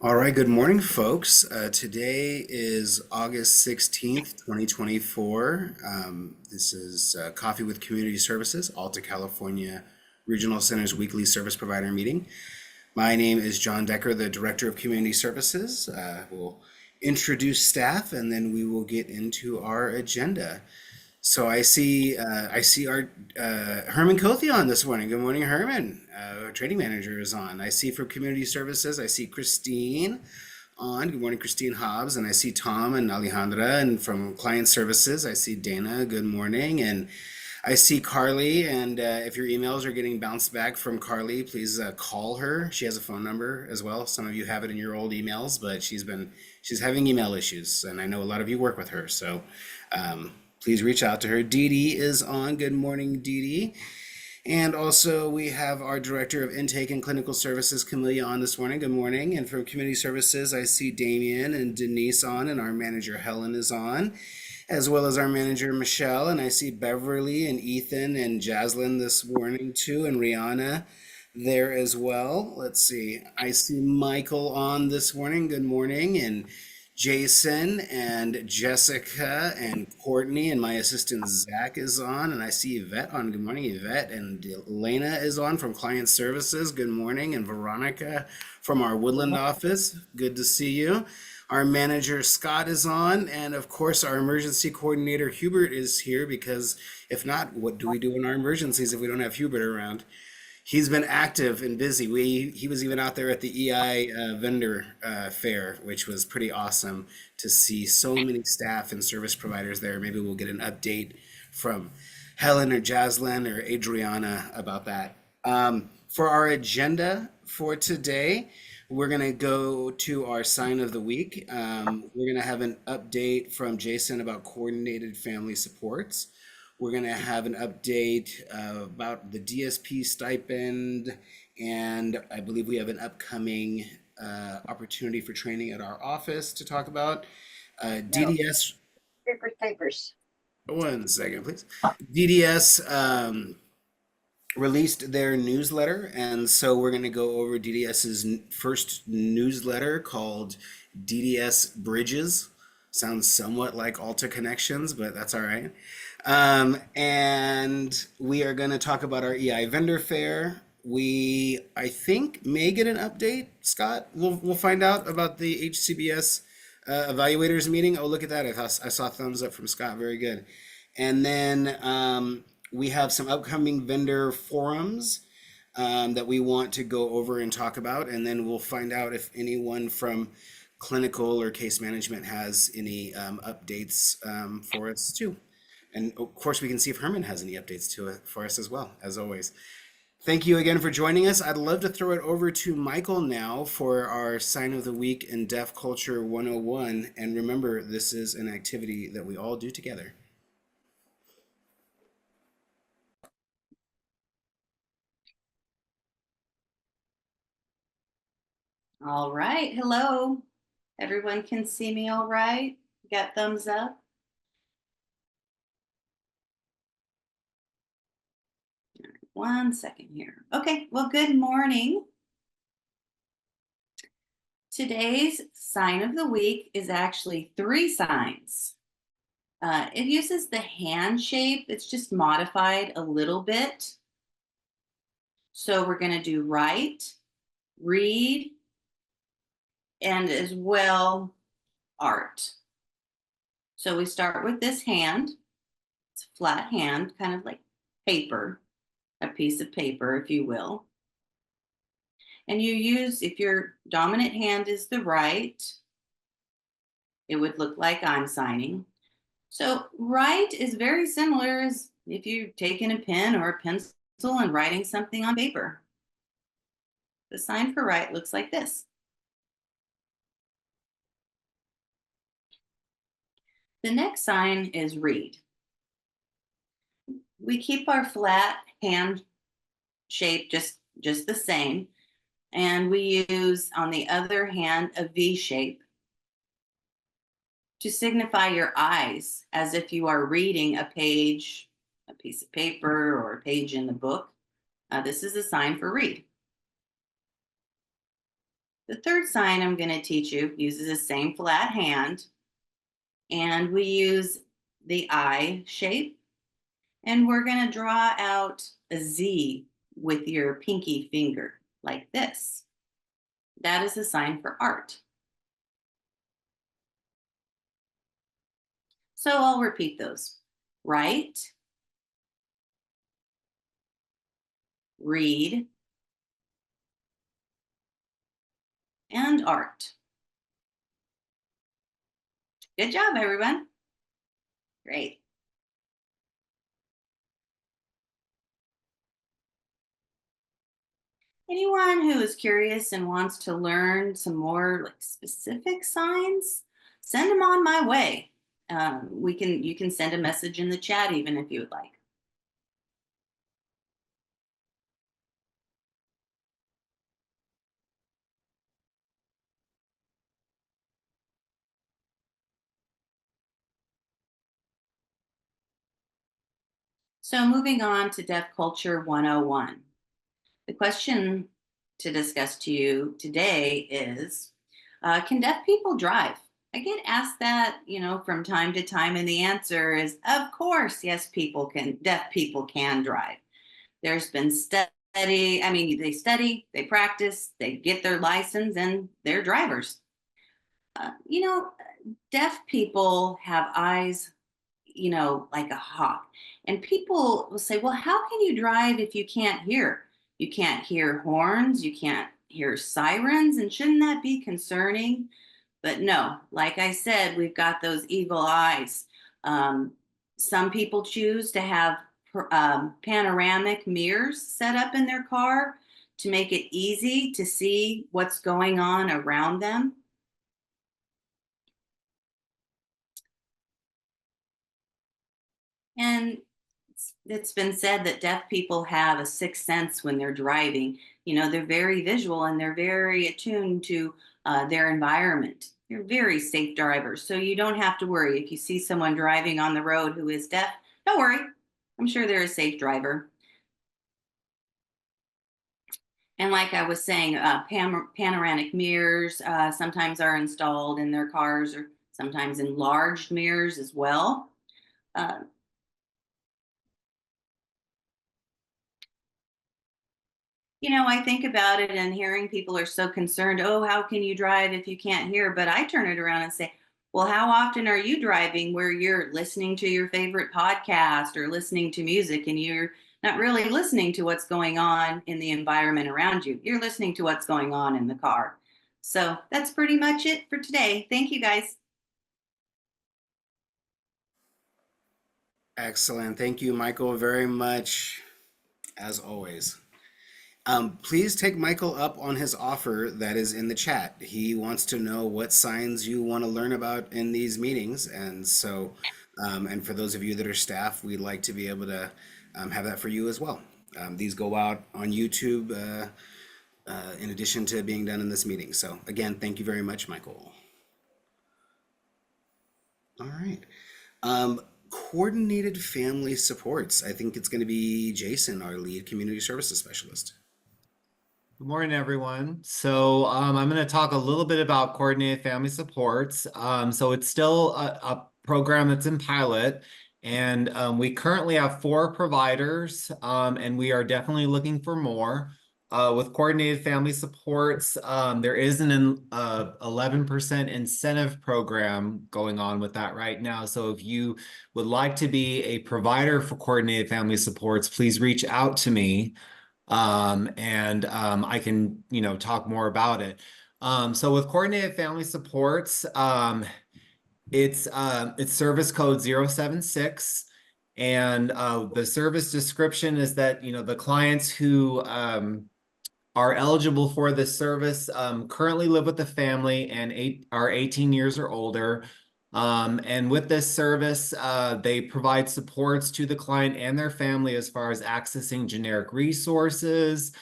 All right, good morning, folks. Today is August 16th, 2024. This is Coffee with Community Services, Alta California Regional Center's weekly service provider meeting. My name is John Decker, the Director of Community Services. We'll introduce staff and then we will get into our agenda. So I see our Herman Kothi on this morning. Good morning, Herman. Our trading manager is on. I see from Community Services, I see Christine on. Good morning, Christine Hobbs. And I see Tom and Alejandra. And from Client Services, I see Dana. Good morning. And I see Carly. And if your emails are getting bounced back from Carly, please call her. She has a phone number as well. Some of you have it in your old emails, but she's having email issues, and I know a lot of you work with her. So please reach out to her. Dee Dee is on. Good morning, Dee Dee. And also, we have our Director of Intake and Clinical Services, Camelia, on this morning. Good morning. And from Community Services, I see Damien and Denise on, and our manager, Helen, is on, as well as our manager, Michelle. And I see Beverly and Ethan and Jaslyn this morning, too, and Rihanna there as well. Let's see. I see Michael on this morning. Good morning. And Jason and Jessica and Courtney and my assistant Zach is on, and I see Yvette on. Good morning, Yvette. And Elena is on from Client Services. Good morning. And Veronica from our Woodland office. Good to see you. Our manager Scott is on, and of course, our emergency coordinator Hubert is here because if not, what do we do in our emergencies if we don't have Hubert around? He's been active and busy. He was even out there at the EI vendor fair, which was pretty awesome to see so many staff and service providers there. Maybe we'll get an update from Helen or Jaslyn or Adriana about that. For our agenda for today, we're going to go to our sign of the week. We're going to have an update from Jason about coordinated family supports. We're going to have an update about the DSP stipend, and I believe we have an upcoming opportunity for training at our office to talk about. No, DDS, papers. one second, please. DDS released their newsletter, and so we're going to go over DDS's first newsletter called DDS Bridges. Sounds somewhat like Alta Connections, but that's all right. And we are going to talk about our EI vendor fair. We, I think, may get an update, Scott. We'll find out about the HCBS evaluators meeting. Oh, look at that. I saw thumbs up from Scott. Very good. And then we have some upcoming vendor forums that we want to go over and talk about. And then we'll find out if anyone from clinical or case management has any updates for us too. And of course, we can see if Herman has any updates to it for us as well, as always. Thank you again for joining us. I'd love to throw it over to Michael now for our sign of the week in Deaf Culture 101. And remember, this is an activity that we all do together. All right. Hello. Everyone can see me all right? Got thumbs up? One second here. Okay. Well, good morning. Today's sign of the week is actually 3 signs. It uses the hand shape. It's just modified a little bit. So we're going to do write, read, and as well art. So we start with this hand. It's a flat hand, kind of like paper, a piece of paper, if you will. And you use, if your dominant hand is the right, it would look like I'm signing. So write is very similar as if you're taking a pen or a pencil and writing something on paper. The sign for write looks like this. The next sign is read. We keep our flat hand shape just the same. And we use, on the other hand, a V shape to signify your eyes as if you are reading a page, a piece of paper, or a page in the book. This is a sign for read. The third sign I'm going to teach you uses the same flat hand, and we use the I shape, and we're going to draw out a Z with your pinky finger like this. That is a sign for art. So I'll repeat those. Write, read, and art. Good job, everyone. Great. Anyone who is curious and wants to learn some more like specific signs, send them on my way. You can send a message in the chat even if you would like. So moving on to Deaf Culture 101. The question to discuss to you today is, can deaf people drive? I get asked that, from time to time, and the answer is, of course, yes, deaf people can drive. There's been they study, they practice, they get their license, and they're drivers. Uh, you know, Deaf people have eyes, like a hawk. And people will say, well, how can you drive if you can't hear? You can't hear horns, you can't hear sirens, and shouldn't that be concerning? But no, like I said, we've got those eagle eyes. Um, some people choose to have panoramic mirrors set up in their car to make it easy to see what's going on around them. And it's been said that deaf people have a sixth sense when they're driving. They're very visual and they're very attuned to their environment. They're very safe drivers. So you don't have to worry. If you see someone driving on the road who is deaf, don't worry. I'm sure they're a safe driver. And like I was saying, panoramic mirrors sometimes are installed in their cars, or sometimes enlarged mirrors as well. I think about it, and hearing people are so concerned, oh, how can you drive if you can't hear? But I turn it around and say, well, how often are you driving where you're listening to your favorite podcast or listening to music and you're not really listening to what's going on in the environment around you? You're listening to what's going on in the car. So that's pretty much it for today. Thank you, guys. Excellent. Thank you, Michael, very much, as always. Please take Michael up on his offer that is in the chat. He wants to know what signs you want to learn about in these meetings. And so, and for those of you that are staff, we'd like to be able to have that for you as well. These go out on YouTube in addition to being done in this meeting. So again, thank you very much, Michael. All right. Coordinated family supports. I think it's going to be Jason, our lead community services specialist. Good morning, everyone. So I'm going to talk a little bit about coordinated family supports. So it's still a program that's in pilot, and we currently have 4 providers, and we are definitely looking for more. With coordinated family supports, there is an 11% incentive program going on with that right now. So if you would like to be a provider for coordinated family supports, please reach out to me. I can, talk more about it. So with coordinated family supports, it's service code 076. And the service description is that, the clients who are eligible for this service currently live with the family and are 18 years or older. And with this service, they provide supports to the client and their family as far as accessing generic resources,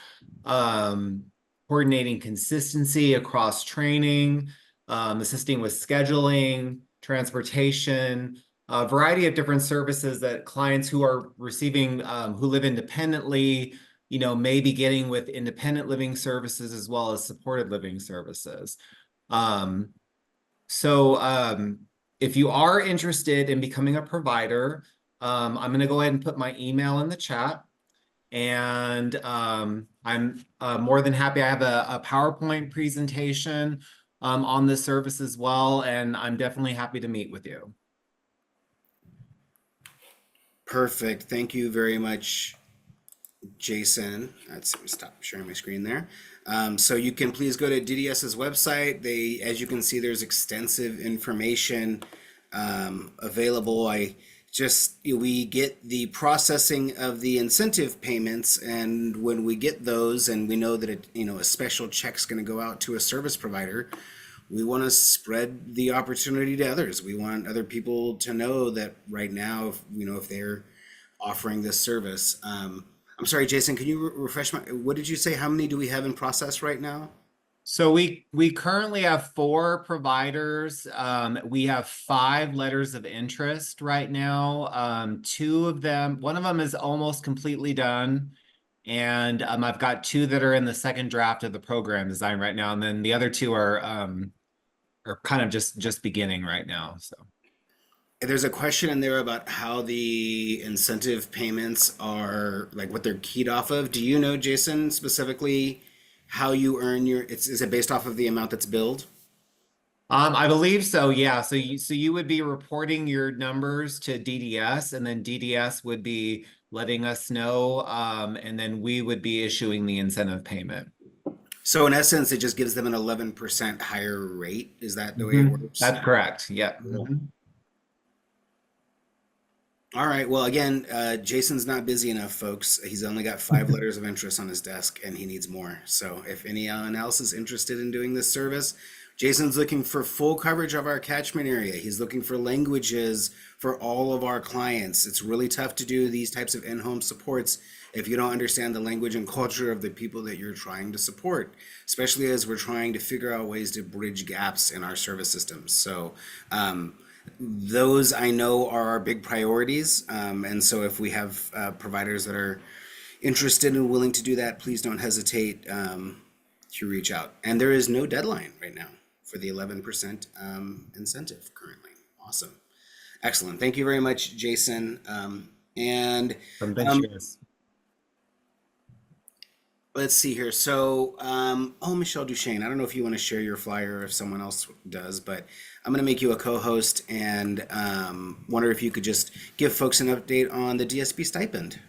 coordinating consistency across training, assisting with scheduling, transportation, a variety of different services that clients who are receiving, who live independently, maybe getting with independent living services as well as supported living services. So if you are interested in becoming a provider, I'm going to go ahead and put my email in the chat. And I'm more than happy. I have a PowerPoint presentation on this service as well, and I'm definitely happy to meet with you. Perfect. Thank you very much, Jason. Let's stop sharing my screen there. So you can please go to DDS's website. As you can see, there's extensive information available. We get the processing of the incentive payments, and when we get those, and we know that a special check's going to go out to a service provider, we want to spread the opportunity to others. We want other people to know that right now, if they're offering this service. I'm sorry, Jason, can you refresh what did you say? How many do we have in process right now? So we currently have 4 providers. We have 5 letters of interest right now. 2 of them, one of them is almost completely done. And I've got 2 that are in the second draft of the program design right now. And then the other 2 are kind of just beginning right now. So There's a question in there about how the incentive payments are, like what they're keyed off of. Do you know, Jason, specifically how you earn is it based off of the amount that's billed? I believe so, yeah. So you would be reporting your numbers to DDS, and then DDS would be letting us know, and then we would be issuing the incentive payment. So in essence, it just gives them an 11% higher rate. Is that the way it works? That's correct. Yeah. All right. Well, again, Jason's not busy enough, folks. He's only got 5 letters of interest on his desk, and he needs more. So if anyone else is interested in doing this service, Jason's looking for full coverage of our catchment area. He's looking for languages for all of our clients. It's really tough to do these types of in-home supports if you don't understand the language and culture of the people that you're trying to support, especially as we're trying to figure out ways to bridge gaps in our service systems. So those I know are our big priorities. And so if we have providers that are interested and willing to do that, please don't hesitate to reach out. And there is no deadline right now for the 11% incentive currently. Awesome. Excellent. Thank you very much, Jason. Let's see here. So, Michelle Duchesne, I don't know if you want to share your flyer or if someone else does, but I'm going to make you a co-host and wonder if you could just give folks an update on the DSP stipend.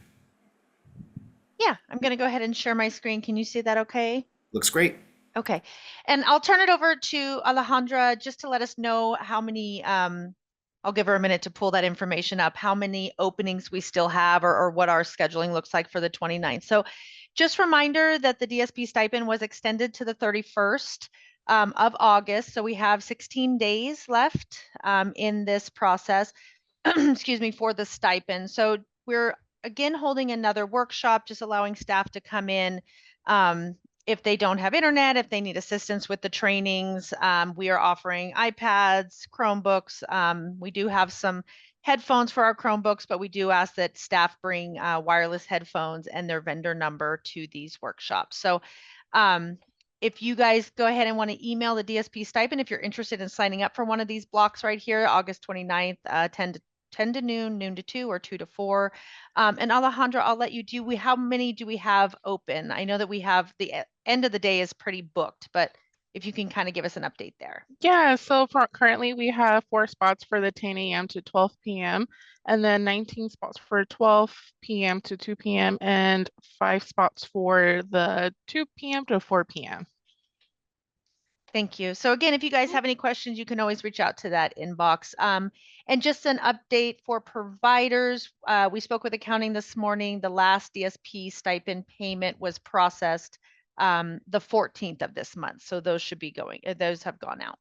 Yeah, I'm going to go ahead and share my screen. Can you see that okay? Looks great. Okay. And I'll turn it over to Alejandra just to let us know how many, I'll give her a minute to pull that information up, how many openings we still have or what our scheduling looks like for the 29th. So just reminder that the DSP stipend was extended to the 31st of August. So we have 16 days left in this process, excuse me, for the stipend. So we're again holding another workshop, just allowing staff to come in if they don't have internet, if they need assistance with the trainings. We are offering iPads, Chromebooks. We do have some headphones for our Chromebooks, but we do ask that staff bring wireless headphones and their vendor number to these workshops. So if you guys go ahead and want to email the DSP stipend, if you're interested in signing up for one of these blocks right here, August 29th, 10 to noon, noon to 2, or 2 to 4. And Alejandra, I'll let you do, how many do we have open? I know that we have the end of the day is pretty booked, but if you can kind of give us an update there. Yeah, so currently we have 4 spots for the 10 a.m. to 12 p.m. and then 19 spots for 12 p.m. to 2 p.m. and 5 spots for the 2 p.m. to 4 p.m. Thank you. So again, if you guys have any questions, you can always reach out to that inbox. And just an update for providers. We spoke with accounting this morning. The last DSP stipend payment was processed the 14th of this month. So those should be going, those have gone out.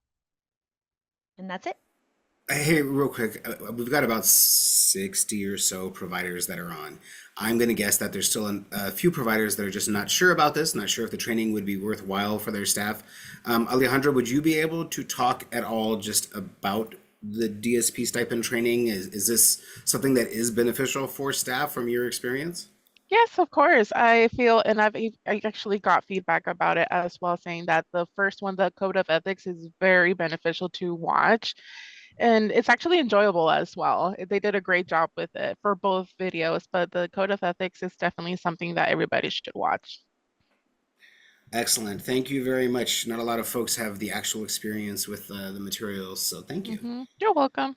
And that's it. Hey, real quick, we've got about 60 or so providers that are on. I'm going to guess that there's still a few providers that are just not sure about this, not sure if the training would be worthwhile for their staff. Alejandra, would you be able to talk at all just about the DSP stipend training? Is this something that is beneficial for staff from your experience? Yes, of course. I feel, and I actually got feedback about it as well, saying that the first one, the Code of Ethics, is very beneficial to watch, and it's actually enjoyable as well. They did a great job with it for both videos, but the Code of Ethics is definitely something that everybody should watch. Excellent. Thank you very much. Not a lot of folks have the actual experience with the materials, so thank you. You're welcome.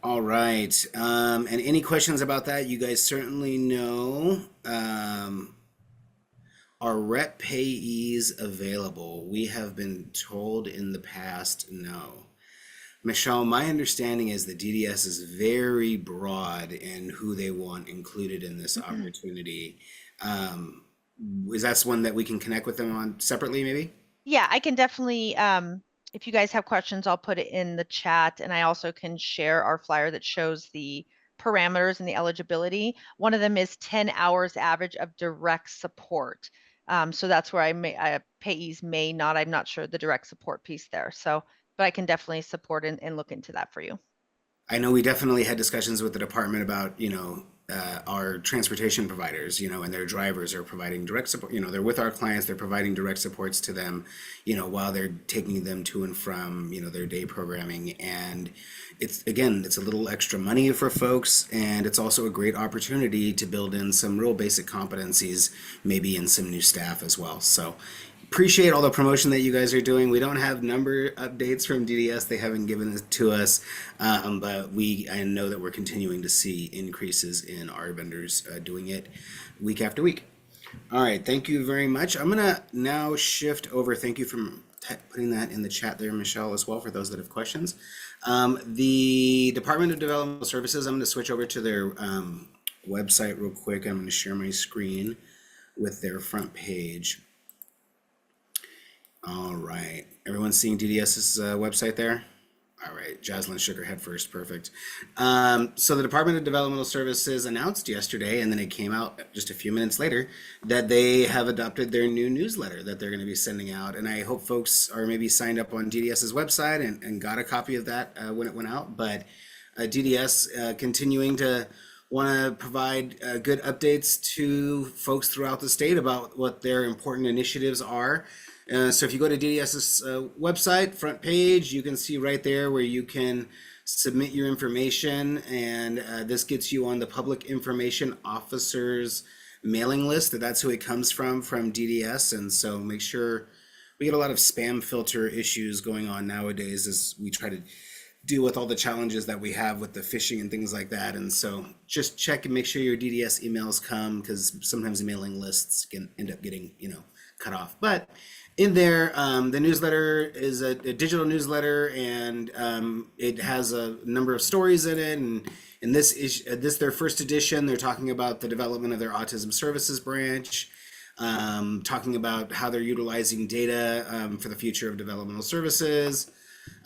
All right. And any questions about that? You guys certainly know. Are rep payees available? We have been told in the past no. Michelle, my understanding is that DDS is very broad in who they want included in this opportunity. Um, is that one that we can connect with them on separately, maybe? Yeah, I can definitely, if you guys have questions, I'll put it in the chat, and I also can share our flyer that shows the parameters and the eligibility. One of them is 10 hours average of direct support. So that's where payees may not, I'm not sure the direct support piece there. So, but I can definitely support and look into that for you. I know we definitely had discussions with the department about, our transportation providers, and their drivers are providing direct support. They're with our clients, they're providing direct supports to them, while they're taking them to and from, their day programming. And it's a little extra money for folks, and it's also a great opportunity to build in some real basic competencies, maybe in some new staff as well. So appreciate all the promotion that you guys are doing. We don't have number updates from DDS. They haven't given it to us, but I know that we're continuing to see increases in our vendors doing it week after week. All right, thank you very much. I'm gonna now shift over. Thank you for putting that in the chat there, Michelle, as well, for those that have questions. The Department of Developmental Services, I'm gonna switch over to their website real quick. I'm gonna share my screen with their front page. All right. Everyone's seeing DDS's website there? All right. Jaslyn shook her head first. Perfect. So the Department of Developmental Services announced yesterday, and then it came out just a few minutes later, that they have adopted their new newsletter that they're going to be sending out. And I hope folks are maybe signed up on DDS's website and got a copy of that when it went out. But DDS continuing to want to provide good updates to folks throughout the state about what their important initiatives are. So if you go to DDS's website, front page, you can see right there where you can submit your information, and this gets you on the Public Information Officer's mailing list. That's who it comes from DDS, and so make sure we get a lot of spam filter issues going on nowadays as we try to deal with all the challenges that we have with the phishing and things like that. And so just check and make sure your DDS emails come, because sometimes mailing lists can end up getting, cut off. But in there, the newsletter is a digital newsletter, and it has a number of stories in it. And in this their first edition, they're talking about the development of their autism services branch, talking about how they're utilizing data for the future of developmental services.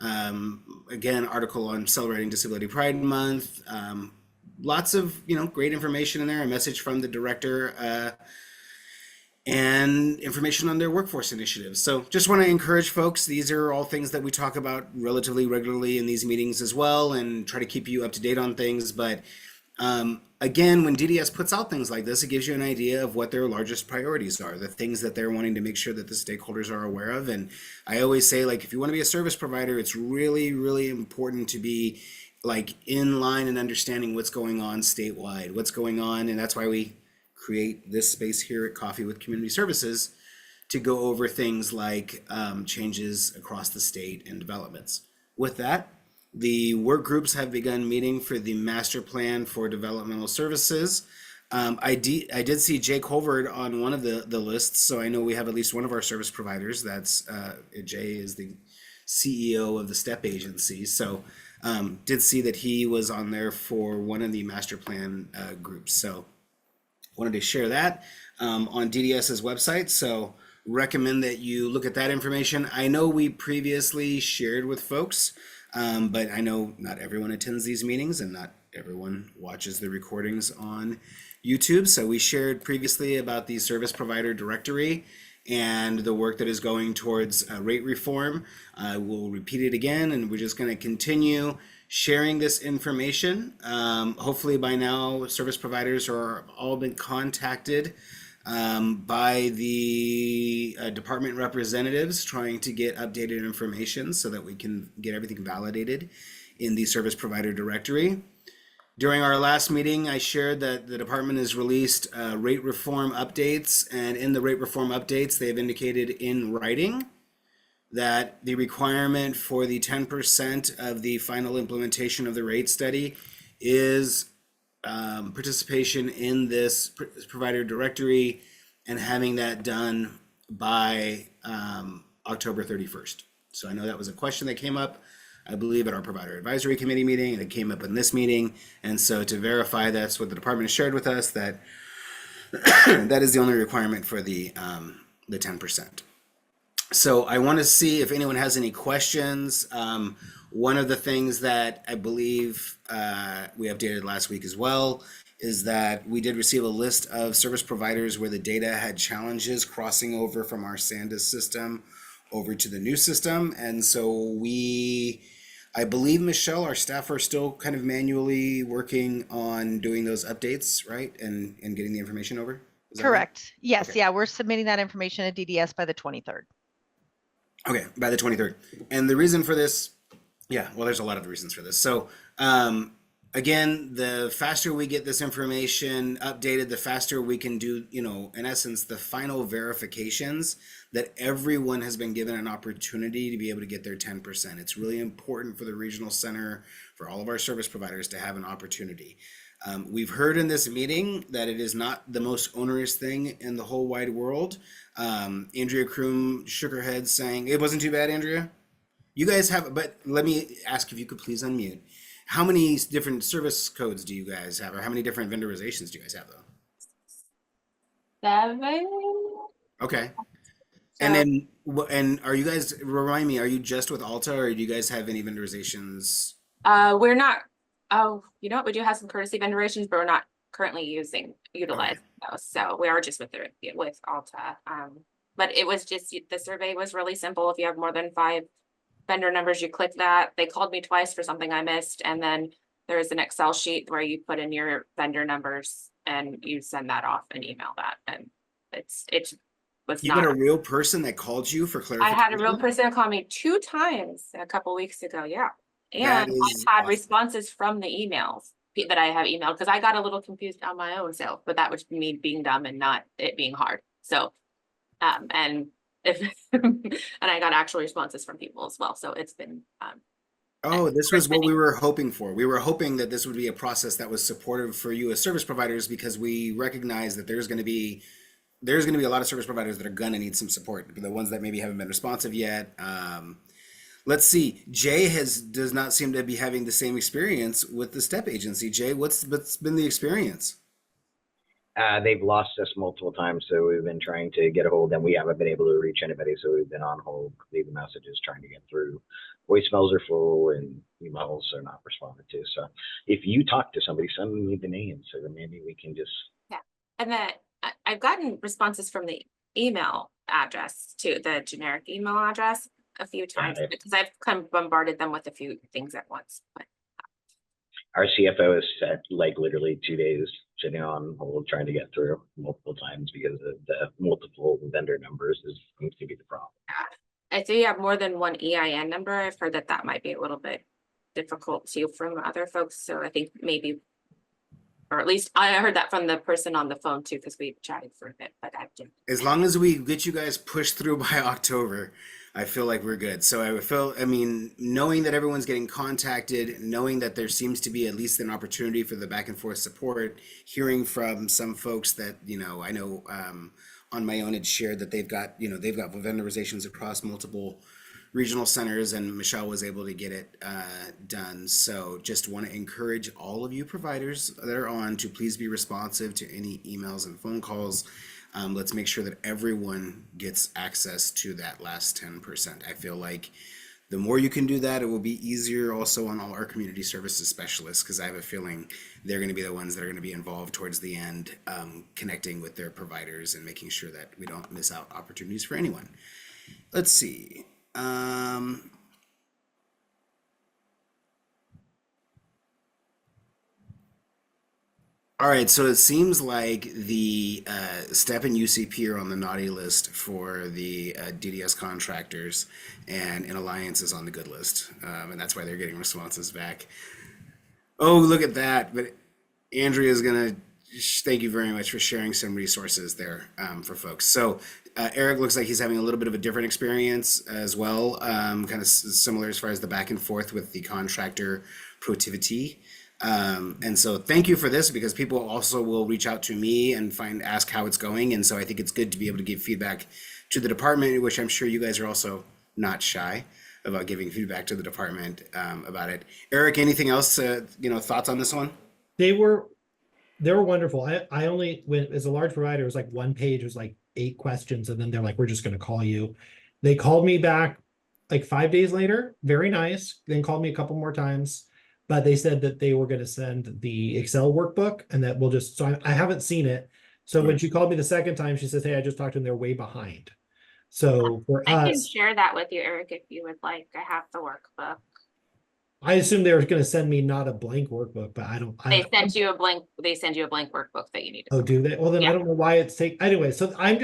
Again, article on celebrating Disability Pride Month. Lots of great information in there. A message from the director. And information on their workforce initiatives. So just want to encourage folks, these are all things that we talk about relatively regularly in these meetings as well, and try to keep you up to date on things. But again, when DDS puts out things like this, it gives you an idea of what their largest priorities are, the things that they're wanting to make sure that the stakeholders are aware of. And I always say, if you want to be a service provider, it's really, really important to be in line and understanding what's going on statewide, what's going on. And that's why we create this space here at Coffee with Community Services to go over things like changes across the state and developments. With that, the work groups have begun meeting for the master plan for developmental services. I did see Jay Colvard on one of the lists, so I know we have at least one of our service providers. That's Jay is the CEO of the STEP agency, so did see that he was on there for one of the master plan groups. So wanted to share that on DDS's website, so recommend that you look at that information. I know we previously shared with folks, but I know not everyone attends these meetings and not everyone watches the recordings on YouTube. So we shared previously about the service provider directory, and the work that is going towards rate reform. I will repeat it again, and we're just going to continue sharing this information. Hopefully by now, service providers are all been contacted by the department representatives trying to get updated information so that we can get everything validated in the service provider directory. During our last meeting, I shared that the department has released rate reform updates, and in the rate reform updates, they have indicated in writing that the requirement for the 10% of the final implementation of the rate study is participation in this provider directory and having that done by October 31st. So I know that was a question that came up, I believe, at our provider advisory committee meeting, and it came up in this meeting. And so to verify, that's what the department has shared with us, that that is the only requirement for the 10%. So I want to see if anyone has any questions. One of the things that I believe we updated last week as well is that we did receive a list of service providers where the data had challenges crossing over from our SanDisk system over to the new system. And so I believe, Michelle, our staff are still kind of manually working on doing those updates, right? And getting the information over? Is that right? Correct. Yes. Okay. Yeah. We're submitting that information to DDS by the 23rd. Okay, by the 23rd. And the reason for this, well, there's a lot of reasons for this. So again, the faster we get this information updated, the faster we can do, in essence, the final verifications that everyone has been given an opportunity to be able to get their 10%. It's really important for the regional center, for all of our service providers to have an opportunity. We've heard in this meeting that it is not the most onerous thing in the whole wide world. Andrea Kroom shook her head saying, it wasn't too bad, Andrea? You guys have, but let me ask if you could please unmute. How many different service codes do you guys have, or how many different vendorizations do you guys have, though? 7. Okay. So, And then, and are you guys, remind me, are you just with Alta, or do you guys have any vendorizations? we're not. Oh, you know what? We do have some courtesy vendorizations, but we're not currently utilizing those. So we are just with Alta. But it was just the survey was really simple. If you have more than 5 vendor numbers, you click that. They called me twice for something I missed, and then there is an Excel sheet where you put in your vendor numbers and you send that off and email that. And it was You not. got a real person that called you for I clarification? had a real person call me 2 times a couple weeks ago. Yeah. That And is I've had awesome. responses from the emails that I have emailed, because I got a little confused on my own self, but that was me being dumb and not it being hard. So, and if and I got actual responses from people as well. So it's been Oh, this was what we were hoping for. We were hoping that this would be a process that was supportive for you as service providers, because we recognize that there's going to be a lot of service providers that are going to need some support, the ones that maybe haven't been responsive yet. Let's see. Jay does not seem to be having the same experience with the STEP agency. Jay, what's been the experience? They've lost us multiple times, so we've been trying to get a hold of them. We haven't been able to reach anybody, so we've been on hold, leaving messages, trying to get through. Voicemails are full and emails are not responded to. So if you talk to somebody, send me the name so that maybe we can just. and that I've gotten responses from the email address too, the generic email address a few times, because I've kind of bombarded them with a few things at once. But Our CFO is set like literally 2 days sitting on hold trying to get through multiple times because of the multiple vendor numbers seems to be the problem. I do have more than one EIN number. I've heard that might be a little bit difficult too from other folks. So I think maybe, or at least I heard that from the person on the phone too, because we chatted for a bit, but I didn't. As long as we get you guys pushed through by October, I feel like we're good. So knowing that everyone's getting contacted, knowing that there seems to be at least an opportunity for the back and forth support, hearing from some folks that, I know on my own had shared that they've got vendorizations across multiple regional centers, and Michelle was able to get it done. So just want to encourage all of you providers that are on to please be responsive to any emails and phone calls. Let's make sure that everyone gets access to that last 10%. I feel like The more you can do that, it will be easier also on all our community services specialists, because I have a feeling they're going to be the ones that are going to be involved towards the end, connecting with their providers and making sure that we don't miss out opportunities for anyone. Let's see. All right, so it seems like the STEP and UCP are on the naughty list for the DDS contractors, and In Alliance is on the good list, and that's why they're getting responses back. Oh, look at that! But Andrea's gonna thank you very much for sharing some resources there for folks. So Eric looks like he's having a little bit of a different experience as well, kind of similar as far as the back and forth with the contractor Protiviti. And so thank you for this, because people also will reach out to me and ask how it's going. And so I think it's good to be able to give feedback to the department, which I'm sure you guys are also not shy about giving feedback to the department about it. Eric, anything else, thoughts on this one? They were wonderful. I only went as a large provider, it was like one page, it was like 8 questions, and then they're like, we're just going to call you. They called me back like 5 days later, very nice, then called me a couple more times, but they said that they were going to send the Excel workbook, and that we'll just, so I haven't seen it. So when she called me the second time, she says, hey, I just talked to them, they're way behind. So for I can us, share that with you, Eric, if you would like. I have the workbook. I assumed they were going to send me not a blank workbook, but They send you a blank workbook that you need to. Oh, do they? Well, then Yeah. I don't know why it's anyway. So I've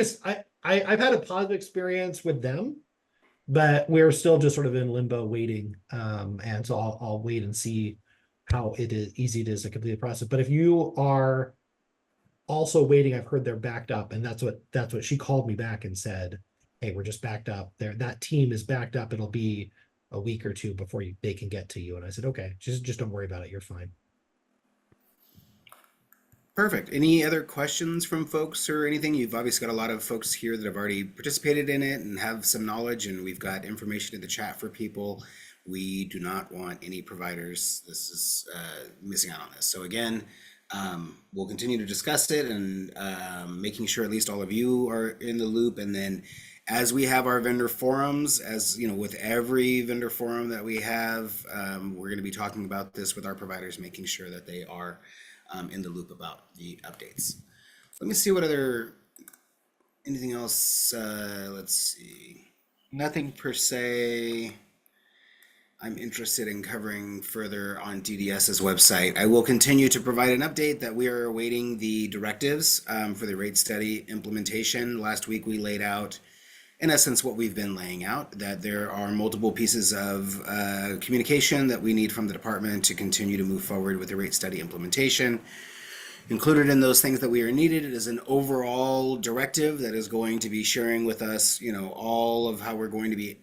had a positive experience with them, but we're still just sort of in limbo waiting. And so I'll wait and see how easy it is to complete the process. But if you are also waiting, I've heard they're backed up, and that's what she called me back and said, hey, we're just backed up there. That team is backed up. It'll be a week or two before they can get to you. And I said, okay, just don't worry about it. You're fine. Perfect. Any other questions from folks or anything? You've obviously got a lot of folks here that have already participated in it and have some knowledge, and we've got information in the chat for people. We do not want any providers missing out on this. So again, we'll continue to discuss it and making sure at least all of you are in the loop. And then as we have our vendor forums, as you know, with every vendor forum that we have, we're going to be talking about this with our providers, making sure that they are in the loop about the updates. Let me see anything else. Let's see. Nothing per se I'm interested in covering further on DDS's website. I will continue to provide an update that we are awaiting the directives for the rate study implementation. Last week we laid out, in essence, what we've been laying out, that there are multiple pieces of communication that we need from the department to continue to move forward with the rate study implementation. Included in those things that we are needed is an overall directive that is going to be sharing with us, all of how we're going to be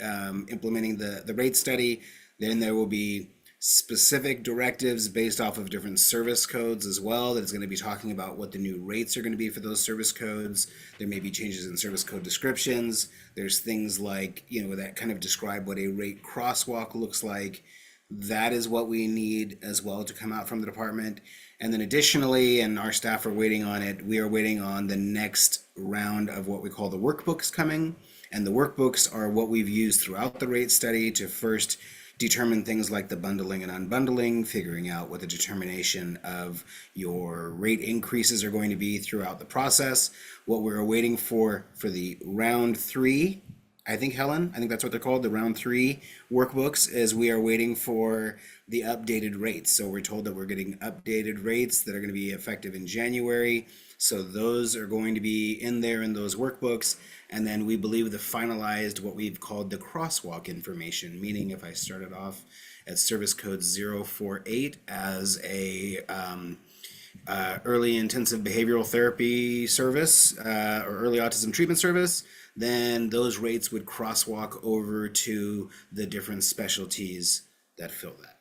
implementing the rate study. Then there will be specific directives based off of different service codes as well, that is going to be talking about what the new rates are going to be for those service codes. There may be changes in service code descriptions. There's things like, that kind of describe what a rate crosswalk looks like. That is what we need as well to come out from the department. And then additionally, and our staff are waiting on it, we are waiting on the next round of what we call the workbooks coming. And the workbooks are what we've used throughout the rate study to first determine things like the bundling and unbundling, figuring out what the determination of your rate increases are going to be throughout the process. What we're waiting for the round 3, I think, Helen, I think that's what they're called, the round 3 workbooks, is we are waiting for the updated rates. So we're told that we're getting updated rates that are going to be effective in January. So those are going to be in there in those workbooks. And then we believe the finalized, what we've called the crosswalk information, meaning if I started off at service code 048 as a early intensive behavioral therapy service or early autism treatment service, then those rates would crosswalk over to the different specialties that fill that.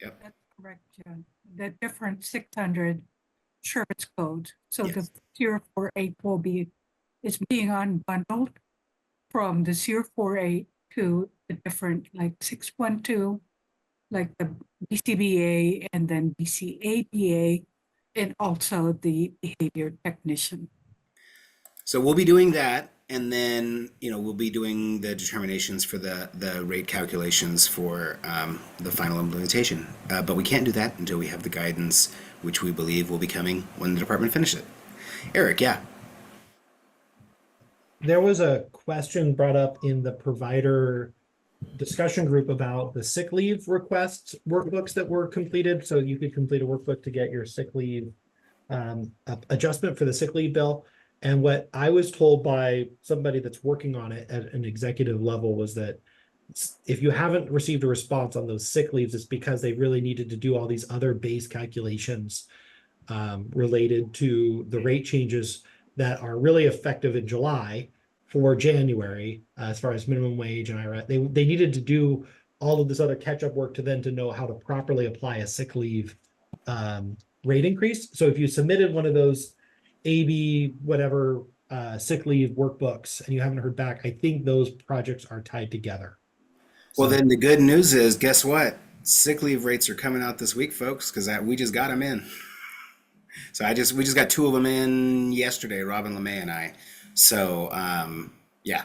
Yep. That's correct, Jen. The different 600 service codes. So Yes. the 048 is being unbundled from the 048 to the different, like 612, like the BCBA and then BCABA, and also the behavior technician. So we'll be doing that And then, we'll be doing the determinations for the rate calculations for the final implementation. But we can't do that until we have the guidance, which we believe will be coming when the department finishes it. Eric, yeah. There was a question brought up in the provider discussion group about the sick leave requests workbooks that were completed. So you could complete a workbook to get your sick leave adjustment for the sick leave bill. And what I was told by somebody that's working on it at an executive level was that if you haven't received a response on those sick leaves, it's because they really needed to do all these other base calculations related to the rate changes that are really effective in July for January, as far as minimum wage and IRA. They needed to do all of this other catch-up work to know how to properly apply a sick leave rate increase. So if you submitted one of those AB whatever sick leave workbooks and you haven't heard back, I think those projects are tied together. Well, So- then the good news is, guess what? Sick leave rates are coming out this week, folks, because we just got them in. So we just got 2 of them in yesterday, Robin LeMay and I. So yeah,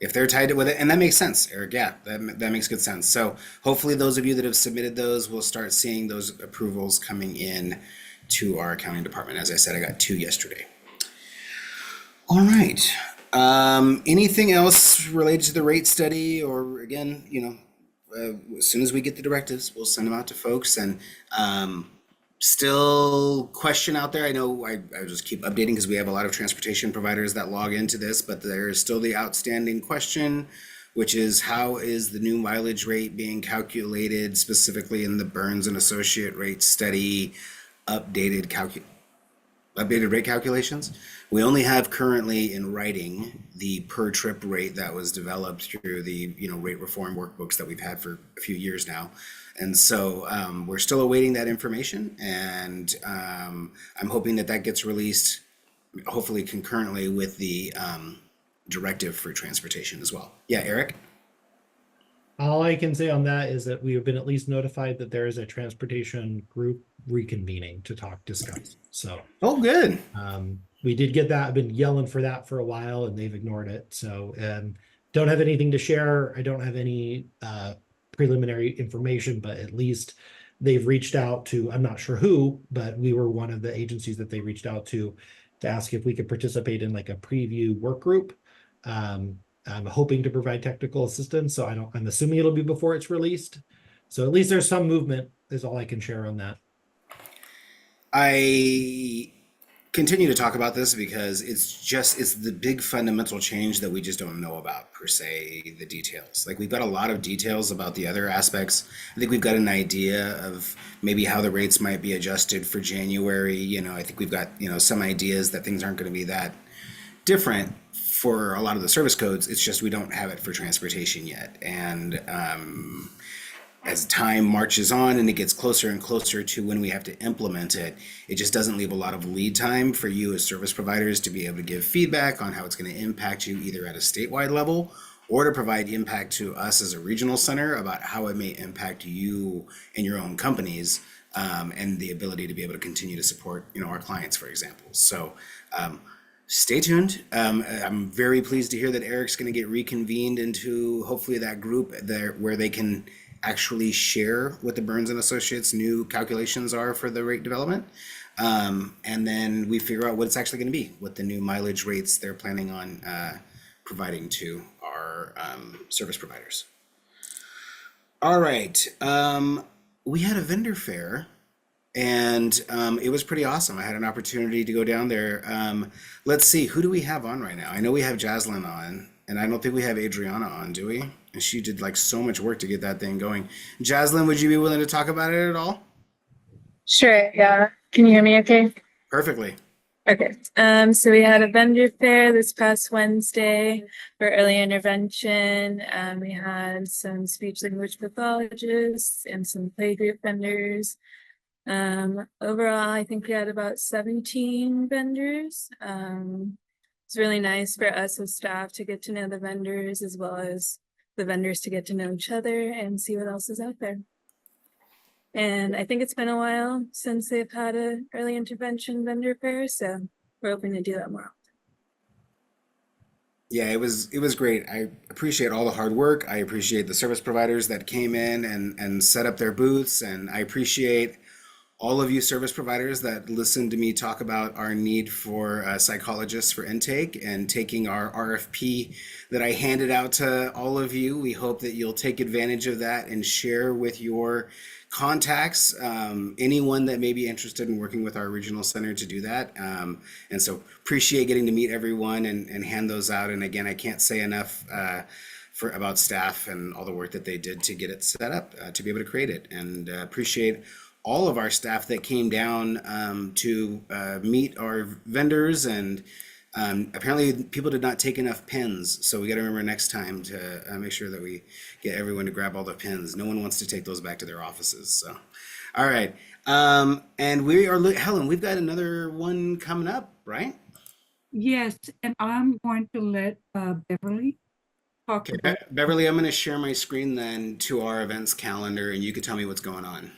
if they're tied with it, and that makes sense, Eric. Yeah, that makes good sense. So hopefully those of you that have submitted those will start seeing those approvals coming in to our accounting department. As I said, I got 2 yesterday. All right. Anything else related to the rate study, or again, as soon as we get the directives, we'll send them out to folks. And still question out there. I know I just keep updating because we have a lot of transportation providers that log into this, but there is still the outstanding question, which is how is the new mileage rate being calculated specifically in the Burns and Associate rate study updated rate calculations? We only have currently in writing the per trip rate that was developed through the rate reform workbooks that we've had for a few years now. And so we're still awaiting that information, and I'm hoping that gets released hopefully concurrently with the directive for transportation as well. Yeah, Eric? All I can say on that is that we have been at least notified that there is a transportation group reconvening to discuss. So, oh, good. We did get that. I've been yelling for that for a while, and they've ignored it. So, don't have anything to share. I don't have any preliminary information, but at least they've reached out to, I'm not sure who, but we were one of the agencies that they reached out to ask if we could participate in like a preview work group. I'm hoping to provide technical assistance, so I'm assuming it'll be before it's released. So at least there's some movement is all I can share on that. I continue to talk about this because it's the big fundamental change that we just don't know about, per se, the details. Like, we've got a lot of details about the other aspects. I think we've got an idea of maybe how the rates might be adjusted for January. I think we've got, some ideas that things aren't going to be that different for a lot of the service codes. It's just we don't have it for transportation yet. And as time marches on and it gets closer and closer to when we have to implement it, it just doesn't leave a lot of lead time for you as service providers to be able to give feedback on how it's going to impact you either at a statewide level or to provide impact to us as a regional center about how it may impact you and your own companies, and the ability to be able to continue to support, our clients, for example. So stay tuned. I'm very pleased to hear that Eric's going to get reconvened into hopefully that group there where they can actually share what the Burns and Associates new calculations are for the rate development. And then we figure out what it's actually going to be, what the new mileage rates they're planning on providing to our service providers. All right. We had a vendor fair, and it was pretty awesome. I had an opportunity to go down there. Let's see, who do we have on right now? I know we have Jaslyn on, and I don't think we have Adriana on, do we? And she did like so much work to get that thing going. Jaslyn, would you be willing to talk about it at all? Sure, yeah. Can you hear me okay? Perfectly. Okay. So we had a vendor fair this past Wednesday for early intervention. We had some speech language pathologists and some playgroup vendors. Overall, I think we had about 17 vendors. It's really nice for us as staff to get to know the vendors as well as the vendors to get to know each other and see what else is out there. And I think it's been a while since they've had an early intervention vendor fair, so we're hoping to do that more often. Yeah, it was great. I appreciate all the hard work. I appreciate the service providers that came in and set up their booths, and I appreciate all of you service providers that listened to me talk about our need for psychologists for intake and taking our RFP that I handed out to all of you. We hope that you'll take advantage of that and share with your contacts, anyone that may be interested in working with our regional center to do that. And so appreciate getting to meet everyone and hand those out. And again, I can't say enough for about staff and all the work that they did to get it set up to be able to create it. And appreciate all of our staff that came down to meet our vendors, and apparently people did not take enough pens, so we got to remember next time to make sure that we get everyone to grab all the pens. No one wants to take those back to their offices. So, all right, and we are Helen. We've got another one coming up, right? Yes, and I'm going to let Beverly talk Okay, about. Beverly, I'm going to share my screen then to our events calendar, and you can tell me what's going on.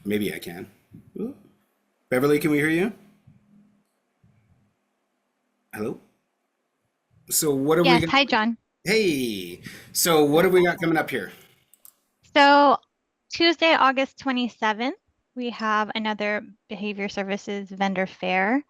Maybe I can. Ooh. Beverly, can we hear you? Hello? So what are we Yes, gonna, hi, John. hey, so what have we got coming up here? So Tuesday, August 27th, we have another behavior services vendor fair.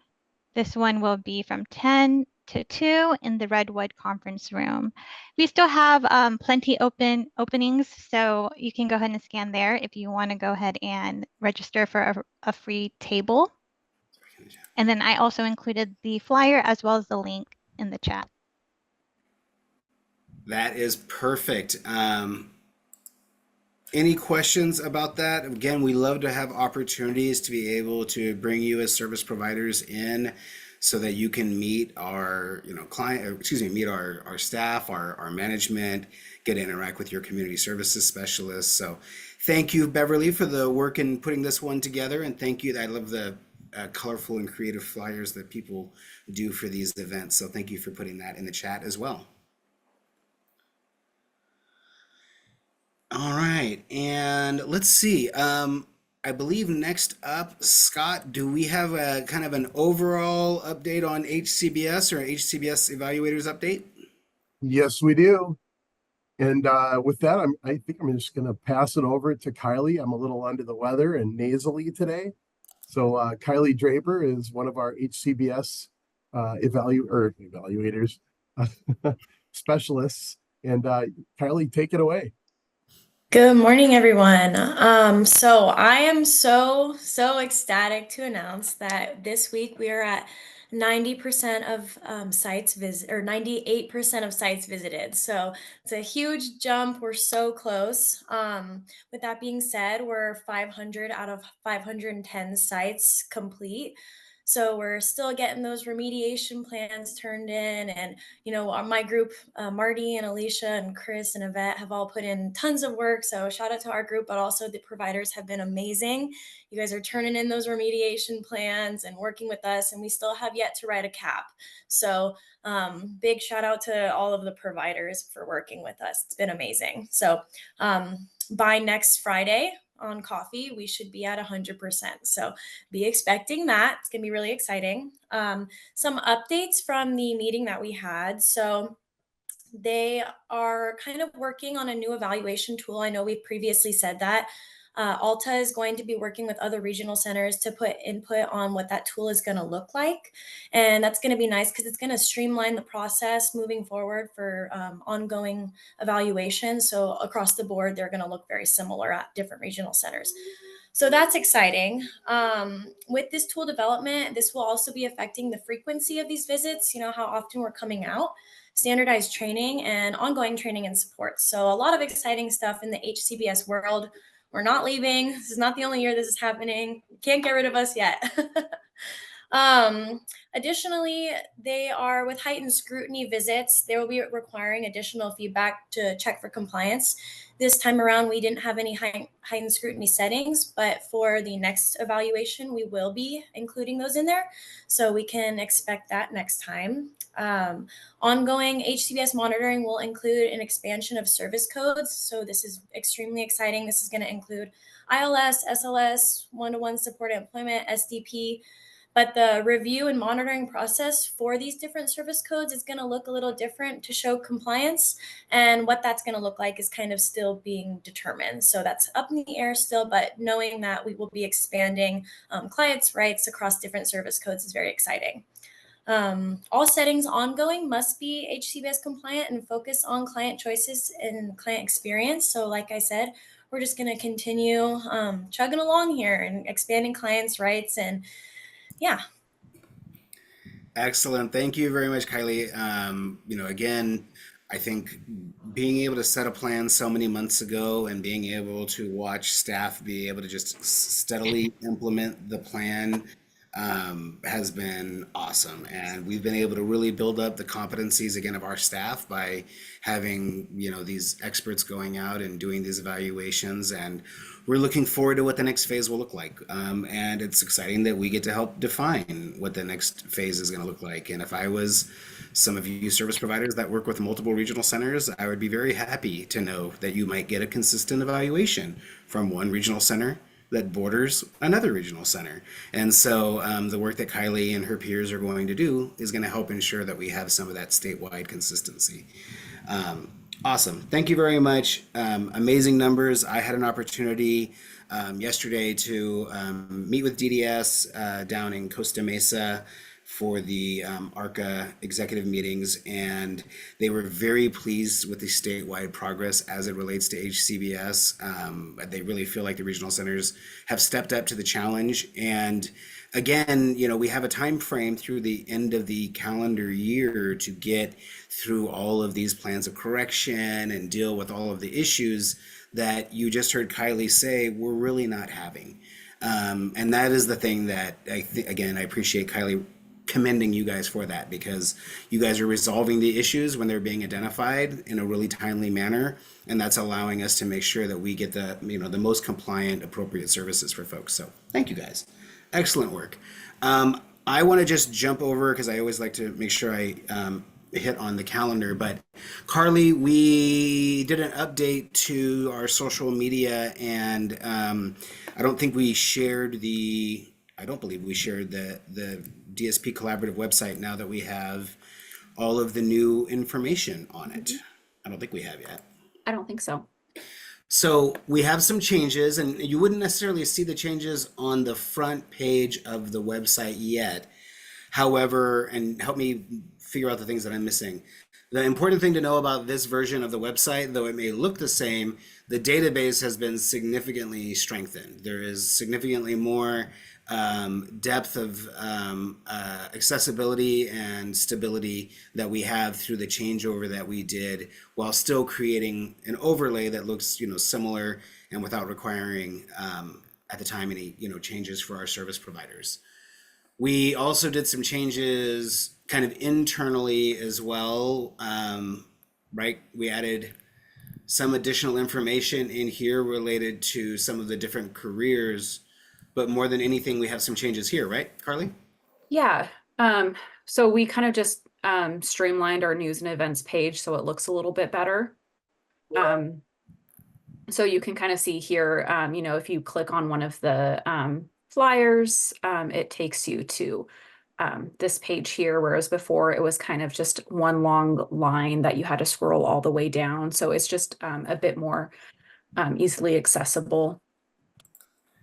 This one will be from 10 to 2 in the Redwood Conference Room. We still have plenty openings, so you can go ahead and scan there if you want to go ahead and register for a free table. And then I also included the flyer as well as the link in the chat. That is perfect. Any questions about that? Again, we love to have opportunities to be able to bring you as service providers in so that you can meet our, client, or, excuse me, meet our staff, our management, get to interact with your community services specialists. So thank you, Beverly, for the work in putting this one together. And thank you. I love the colorful and creative flyers that people do for these events. So thank you for putting that in the chat as well. All right, and let's see. I believe next up, Scott, do we have a kind of an overall update on HCBS or HCBS evaluators update? Yes, we do. And with that, I think I'm just going to pass it over to Kylie. I'm a little under the weather and nasally today. So Kylie Draper is one of our HCBS evaluators, specialists. And Kylie, take it away. Good morning, everyone. So I am so ecstatic to announce that this week we are at 90% of sites visit, or 98% of sites visited. So it's a huge jump. We're so close. With that being said, we're 500 out of 510 sites complete. So we're still getting those remediation plans turned in, and my group, Marty and Alicia and Chris and Yvette, have all put in tons of work. So shout out to our group, but also the providers have been amazing. You guys are turning in those remediation plans and working with us, and we still have yet to write a cap. So big shout out to all of the providers for working with us. It's been amazing. So by next Friday on coffee, we should be at 100%. So be expecting that. It's gonna be really exciting. Some updates from the meeting that we had. So they are kind of working on a new evaluation tool. I know we've previously said that. Alta is going to be working with other regional centers to put input on what that tool is going to look like. And that's going to be nice because it's going to streamline the process moving forward for ongoing evaluation. So across the board, they're going to look very similar at different regional centers. So that's exciting. With this tool development, this will also be affecting the frequency of these visits, how often we're coming out, standardized training, and ongoing training and support. So a lot of exciting stuff in the HCBS world. We're not leaving. This is not the only year this is happening. Can't get rid of us yet. Additionally, they are with heightened scrutiny visits. They will be requiring additional feedback to check for compliance. This time around, we didn't have any heightened scrutiny settings, but for the next evaluation, we will be including those in there. So we can expect that next time. Ongoing HCBS monitoring will include an expansion of service codes. So this is extremely exciting. This is going to include ILS, SLS, one-to-one supported employment, SDP. But the review and monitoring process for these different service codes is going to look a little different to show compliance. And what that's going to look like is kind of still being determined. So that's up in the air still, but knowing that we will be expanding clients' rights across different service codes is very exciting. All settings ongoing must be HCBS compliant and focus on client choices and client experience. So like I said, we're just going to continue chugging along here and expanding clients' rights. And yeah. Excellent. Thank you very much, Kylie. Again, I think being able to set a plan so many months ago and being able to watch staff be able to just steadily implement the plan has been awesome. And we've been able to really build up the competencies again of our staff by having, these experts going out and doing these evaluations. And we're looking forward to what the next phase will look like. And it's exciting that we get to help define what the next phase is going to look like. And if I was some of you service providers that work with multiple regional centers, I would be very happy to know that you might get a consistent evaluation from one regional center that borders another regional center. And so the work that Kylie and her peers are going to do is going to help ensure that we have some of that statewide consistency. Awesome. Thank you very much. Amazing numbers. I had an opportunity yesterday to meet with DDS down in Costa Mesa for the ARCA executive meetings, and they were very pleased with the statewide progress as it relates to HCBS. They really feel like the regional centers have stepped up to the challenge. And again, we have a time frame through the end of the calendar year to get through all of these plans of correction and deal with all of the issues that you just heard Kylie say we're really not having. And that is the thing that I appreciate Kylie commending you guys for that, because you guys are resolving the issues when they're being identified in a really timely manner, and that's allowing us to make sure that we get the the most compliant, appropriate services for folks. So thank you guys. Excellent work. I want to just jump over because I always like to make sure I hit on the calendar, but Carly, we did an update to our social media, and I don't believe we shared the DSP Collaborative website now that we have all of the new information on it. I don't think we have yet. I don't think so. So we have some changes, and you wouldn't necessarily see the changes on the front page of the website yet. However, and help me figure out the things that I'm missing. The important thing to know about this version of the website, though it may look the same, the database has been significantly strengthened. There is significantly more depth of accessibility and stability that we have through the changeover that we did, while still creating an overlay that looks similar and without requiring at the time any changes for our service providers. We also did some changes kind of internally as well, right? We added some additional information in here related to some of the different careers. But more than anything, we have some changes here, right, Carly? Yeah. So we kind of just streamlined our news and events page so it looks a little bit better. So you can kind of see here, if you click on one of the flyers, it takes you to this page here, whereas before it was kind of just one long line that you had to scroll all the way down. So it's just a bit more easily accessible.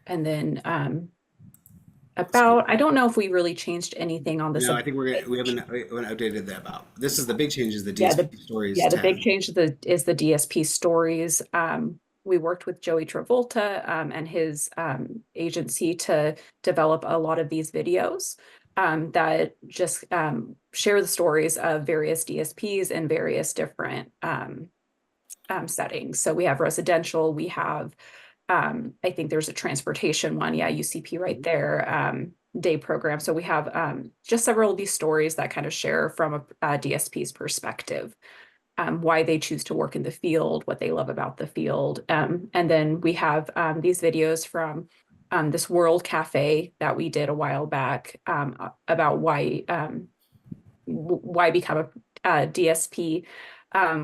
And then I don't know if we really changed anything on this. No, I think we haven't updated that about. This is the big change, is the DSP stories. Yeah, the big change is the DSP stories. We worked with Joey Travolta and his agency to develop a lot of these videos that just share the stories of various DSPs in various different settings. So we have residential, we have I think there's a transportation one. Yeah, UCP right there, day program. So we have just several of these stories that kind of share from a DSP's perspective, why they choose to work in the field, what they love about the field. And then we have these videos from this World Cafe that we did a while back about why why become a DSP,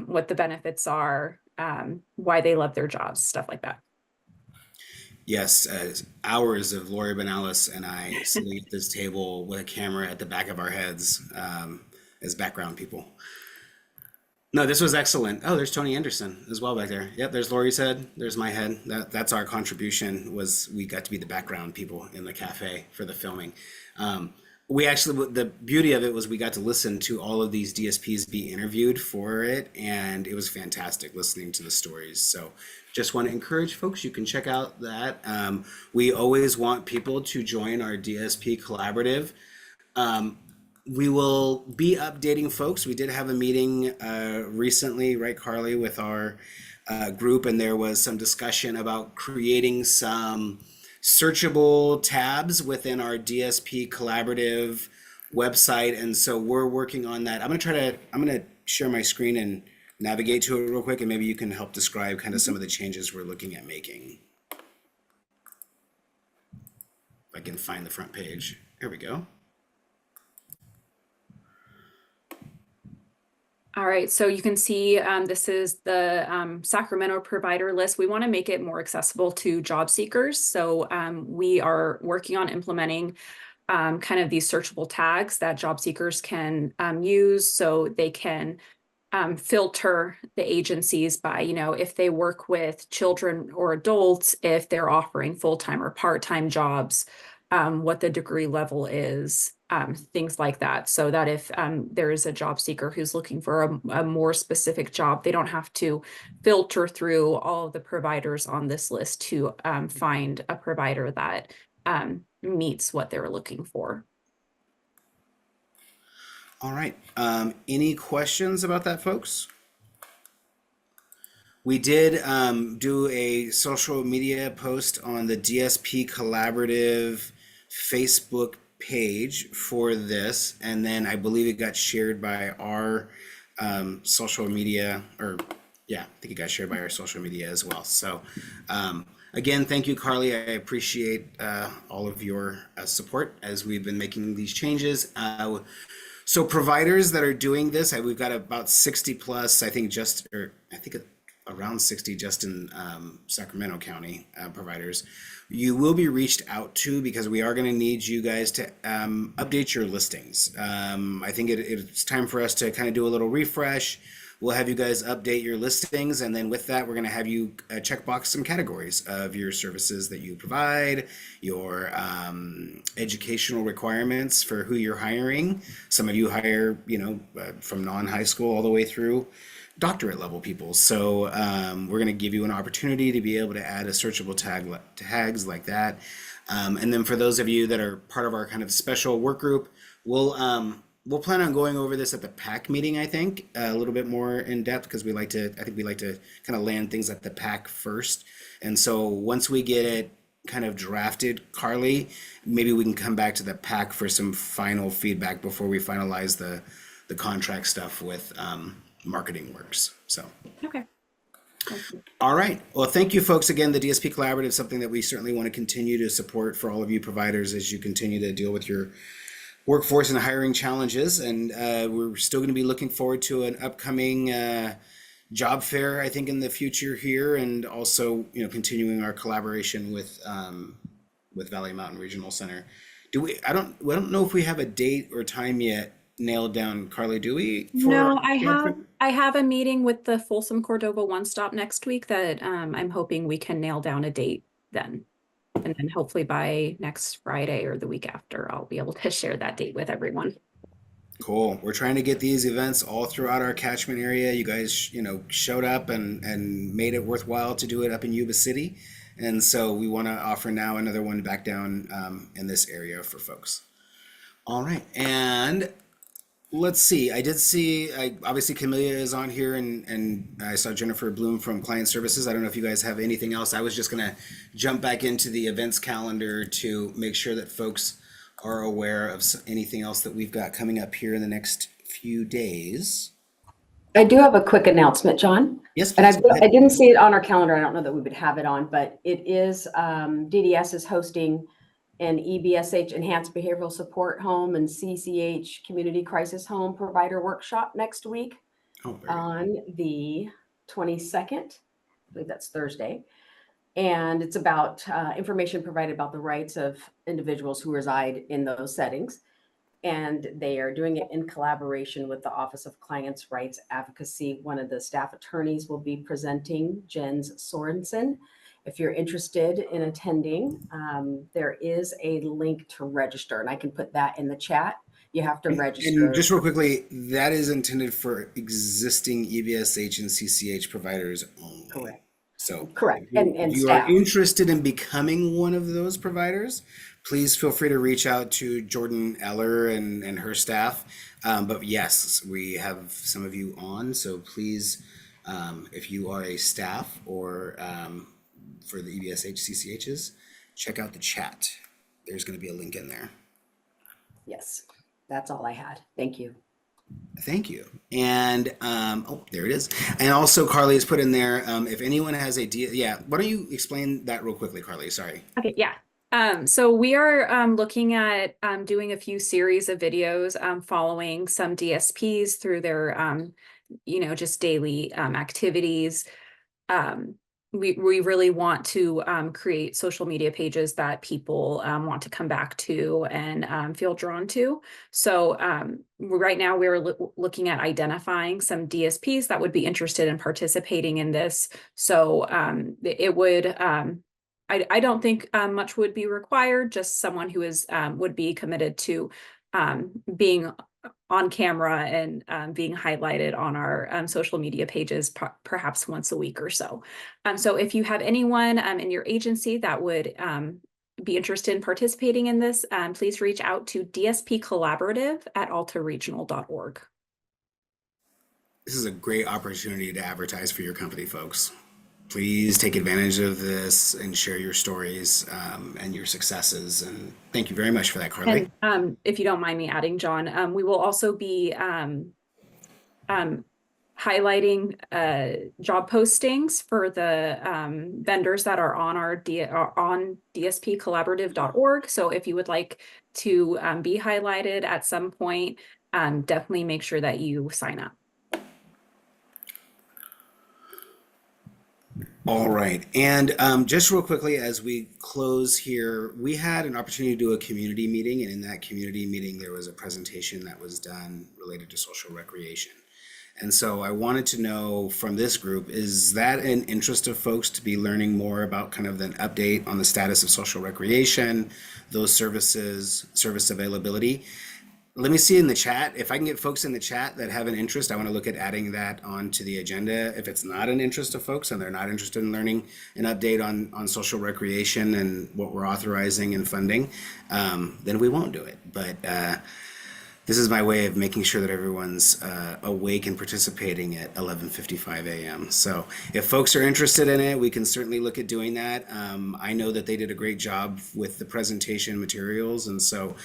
what the benefits are, why they love their jobs, stuff like that. Yes, hours of Lori Benalis and I sitting at this table with a camera at the back of our heads as background people. No, this was excellent. Oh, there's Tony Anderson as well back there. Yep, there's Lori's head. There's my head. That's our contribution, was we got to be the background people in the cafe for the filming. We actually, the beauty of it was we got to listen to all of these DSPs be interviewed for it, and it was fantastic listening to the stories. So just want to encourage folks, you can check out that. We always want people to join our DSP collaborative. We will be updating folks. We did have a meeting recently, right, Carly, with our group, and there was some discussion about creating some searchable tabs within our DSP collaborative website. And so we're working on that. I'm gonna share my screen and navigate to it real quick, and maybe you can help describe kind of some of the changes we're looking at making. If I can find the front page. There we go. All right, so you can see this is the Sacramento provider list. We want to make it more accessible to job seekers. So we are working on implementing kind of these searchable tags that job seekers can use, so they can filter the agencies by, you know, if they work with children or adults, if they're offering full-time or part-time jobs, what the degree level is, things like that. So that if there is a job seeker who's looking for a more specific job, they don't have to filter through all of the providers on this list to find a provider that meets what they're looking for. All right. Any questions about that, folks? We did do a social media post on the DSP Collaborative Facebook page for this, and then I believe it got shared by our social media, or yeah, I think it got shared by our social media as well. So again, thank you, Carly. I appreciate all of your support as we've been making these changes. So providers that are doing this, we've got about 60 plus, I think around 60 just in Sacramento County providers. You will be reached out to, because we are going to need you guys to update your listings. I think it's time for us to kind of do a little refresh. We'll have you guys update your listings, and then with that, we're going to have you checkbox some categories of your services that you provide, your educational requirements for who you're hiring. Some of you hire, from non-high school all the way through doctorate level people. So we're going to give you an opportunity to be able to add a searchable tags like that. And then for those of you that are part of our kind of special work group, we'll plan on going over this at the PAC meeting, I think, a little bit more in depth, because we like to kind of land things at the PAC first. And so once we get it kind of drafted, Carly, maybe we can come back to the PAC for some final feedback before we finalize the contract stuff with Marketing Works. So okay. All right. Well, thank you, folks. Again, the DSP Collaborative is something that we certainly want to continue to support for all of you providers as you continue to deal with your workforce and hiring challenges. And we're still going to be looking forward to an upcoming job fair, I think, in the future here, and also, continuing our collaboration with Valley Mountain Regional Center. I don't know if we have a date or time yet nailed down, Carly, do we? No, I have a meeting with the Folsom Cordova One Stop next week that I'm hoping we can nail down a date then. And then hopefully by next Friday or the week after, I'll be able to share that date with everyone. Cool. We're trying to get these events all throughout our catchment area. You guys, showed up and made it worthwhile to do it up in Yuba City. And so we want to offer now another one back down in this area for folks. All right. And let's see. I did see, obviously Camellia is on here, and I saw Jennifer Bloom from Client Services. I don't know if you guys have anything else. I was just going to jump back into the events calendar to make sure that folks are aware of anything else that we've got coming up here in the next few days. I do have a quick announcement, John. Yes, and please, I didn't see it on our calendar. I don't know that we would have it on, but it is DDS is hosting an EBSH Enhanced Behavioral Support Home and CCH Community Crisis Home Provider Workshop next week Oh, very good. on the 22nd. I believe that's Thursday. And it's about information provided about the rights of individuals who reside in those settings. And they are doing it in collaboration with the Office of Clients' Rights Advocacy. One of the staff attorneys will be presenting, Jens Sorensen. If you're interested in attending, there is a link to register, and I can put that in the chat. You have to register. And just real quickly, that is intended for existing EBSH and CCH providers only. Correct. So correct. If And you staff. are interested in becoming one of those providers, please feel free to reach out to Jordan Eller and her staff. But yes, we have some of you on, so please, if you are a staff or for the EBSH CCHs, check out the chat. There's going to be a link in there. Yes, that's all I had. Thank you. Thank you. And oh, there it is. And also Carly has put in there, if anyone has a yeah, why don't you explain that real quickly, Carly? Sorry. Okay, yeah. So we are looking at doing a few series of videos following some DSPs through their just daily activities. We really want to create social media pages that people want to come back to and feel drawn to. So right now we're looking at identifying some DSPs that would be interested in participating in this. So it would, I don't think much would be required, just someone who is would be committed to being on camera and being highlighted on our social media pages, perhaps once a week or so. So if you have anyone in your agency that would be interested in participating in this, please reach out to dspcollaborative@altaregional.org. This is a great opportunity to advertise for your company, folks. Please take advantage of this and share your stories and your successes. And thank you very much for that, Carly. And if you don't mind me adding, John, we will also be highlighting job postings for the vendors that are on our on dspcollaborative.org. So if you would like to be highlighted at some point, definitely make sure that you sign up. All right. And just real quickly, as we close here, we had an opportunity to do a community meeting. And in that community meeting, there was a presentation that was done related to social recreation. And so I wanted to know from this group, is that an interest of folks to be learning more about kind of an update on the status of social recreation, those services, service availability? Let me see in the chat. If I can get folks in the chat that have an interest, I want to look at adding that onto the agenda. If it's not an interest of folks and they're not interested in learning an update on social recreation and what we're authorizing and funding, then we won't do it. But this is my way of making sure that everyone's awake and participating at 11:55 a.m. So if folks are interested in it, we can certainly look at doing that. I know that they did a great job with the presentation materials. And so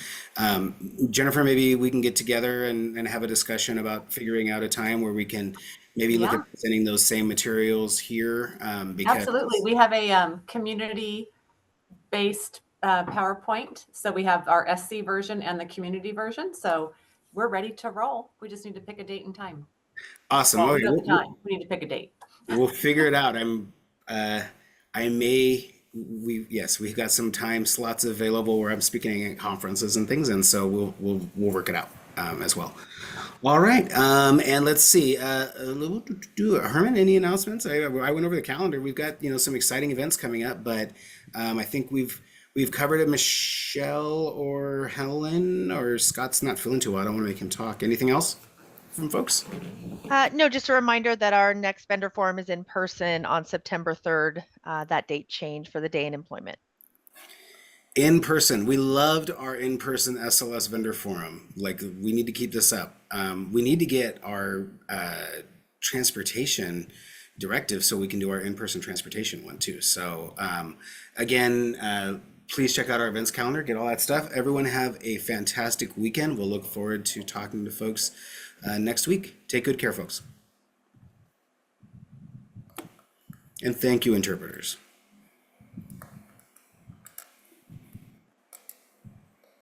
Jennifer, maybe we can get together and have a discussion about figuring out a time where we can maybe look at presenting those same materials here. Because absolutely. We have a community-based PowerPoint. So we have our SC version and the community version. So we're ready to roll. We just need to pick a date and time. Awesome. Well, Okay. we need to pick a date. We'll figure it out. We've got some time slots available where I'm speaking at conferences and things. And so we'll work it out as well. All right. And let's see, Herman, any announcements? I went over the calendar. We've got, some exciting events coming up, but I think we've covered it. Michelle or Helen or Scott's not feeling too well. I don't want to make him talk. Anything else from folks? No, just a reminder that our next vendor forum is in person on September 3rd. That date changed for the day in employment. In person. We loved our in-person SLS vendor forum. Like, we need to keep this up. We need to get our transportation directive so we can do our in-person transportation one too. So again, please check out our events calendar, get all that stuff. Everyone have a fantastic weekend. We'll look forward to talking to folks next week. Take good care, folks. And thank you, interpreters.